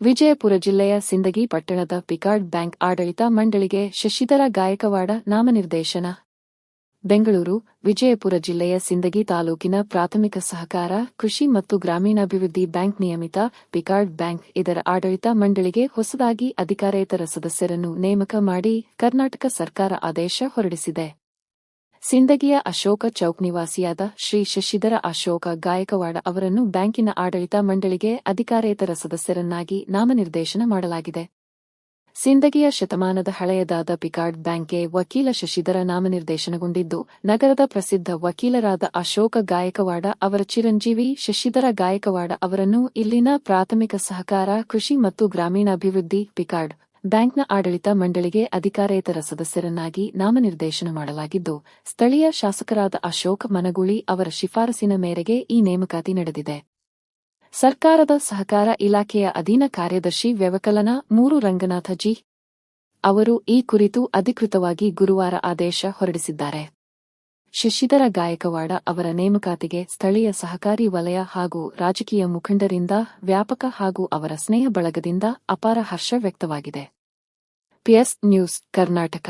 ವಿಜಯಪುರ ಜಿಲ್ಲೆಯ ಸಿಂದಗಿ ಪಟ್ಟಣದ PCARD bank ಆಡಳಿತ ಮಂಡಳಿಗೆ ಶಶಿಧರ ಗಾಯಕವಾಡ ನಾಮನಿರ್ದೇಶನ. ಬೆಂಗಳೂರು, ವಿಜಯಪುರ ಜಿಲ್ಲೆಯ ಸಿಂದಗಿ ತಾಲೂಕಿನ ಪ್ರಾಥಮಿಕ ಸಹಕಾರ, ಕೃಷಿ ಮತ್ತು ಗ್ರಾಮೀಣಾಭಿವೃದ್ಧಿ ಬ್ಯಾಂಕ್ ನಿಯಮಿತ ಪಿಕಾರ್ಡ್ ಬ್ಯಾಂಕ್ ಇದರ ಆಡಳಿತ ಮಂಡಳಿಗೆ ಹೊಸದಾಗಿ ಅಧಿಕಾರೇತರ ಸದಸ್ಯರನ್ನು ನೇಮಕ ಮಾಡಿ ಕರ್ನಾಟಕ ಸರ್ಕಾರ ಆದೇಶ ಹೊರಡಿಸಿದೆ. ಸಿಂದಗಿಯ ಅಶೋಕ ಚೌಕ್ ನಿವಾಸಿಯಾದ ಶ್ರೀ ಶಶಿಧರ ಅಶೋಕ ಗಾಯಕವಾಡ ಅವರನ್ನು ಬ್ಯಾಂಕಿನ ಆಡಳಿತ ಮಂಡಳಿಗೆ ಅಧಿಕಾರೇತರ ಸದಸ್ಯರನ್ನಾಗಿ ನಾಮನಿರ್ದೇಶನ ಮಾಡಲಾಗಿದೆ. ಸಿಂದಗಿಯ ಶತಮಾನದ ಹಳೆಯದಾದ ಪಿಕಾರ್ಡ್ ಬ್ಯಾಂಕ್ಗೆ ವಕೀಲ ಶಶಿಧರ ನಾಮನಿರ್ದೇಶನಗೊಂಡಿದ್ದು, ನಗರದ ಪ್ರಸಿದ್ಧ ವಕೀಲರಾದ ಅಶೋಕ ಗಾಯಕವಾಡ ಅವರ ಚಿರಂಜೀವಿ ಶಶಿಧರ ಗಾಯಕವಾಡ ಅವರನ್ನು ಇಲ್ಲಿನ ಪ್ರಾಥಮಿಕ ಸಹಕಾರ, ಕೃಷಿ ಮತ್ತು ಗ್ರಾಮೀಣಾಭಿವೃದ್ಧಿ ಪಿಕಾರ್ಡ್ ಬ್ಯಾಂಕ್ನ ಆಡಳಿತ ಮಂಡಳಿಗೆ ಅಧಿಕಾರೇತರ ಸದಸ್ಯರನ್ನಾಗಿ ನಾಮನಿರ್ದೇಶನ ಮಾಡಲಾಗಿದ್ದು, ಸ್ಥಳೀಯ ಶಾಸಕರಾದ ಅಶೋಕ್ ಮನಗೂಳಿ ಅವರ ಶಿಫಾರಸಿನ ಮೇರೆಗೆ ಈ ನೇಮಕಾತಿ ನಡೆದಿದೆ. ಸರ್ಕಾರದ ಸಹಕಾರ ಇಲಾಖೆಯ ಅಧೀನ ಕಾರ್ಯದರ್ಶಿ ವ್ಯವಕಲನ 3 ರಂಗನಾಥ ಜಿ. ಅವರು ಈ ಕುರಿತು ಅಧಿಕೃತವಾಗಿ ಗುರುವಾರ ಆದೇಶ ಹೊರಡಿಸಿದ್ದಾರೆ. ಶಶಿಧರ ಗಾಯಕವಾಡ ಅವರ ನೇಮಕಾತಿಗೆ ಸ್ಥಳೀಯ ಸಹಕಾರಿ ವಲಯ ಹಾಗೂ ರಾಜಕೀಯ ಮುಖಂಡರಿಂದ ವ್ಯಾಪಕ ಹಾಗೂ ಅವರ ಸ್ನೇಹ ಬಳಗದಿಂದ ಅಪಾರ ಹರ್ಷ ವ್ಯಕ್ತವಾಗಿದೆ. PS news, Karnataka.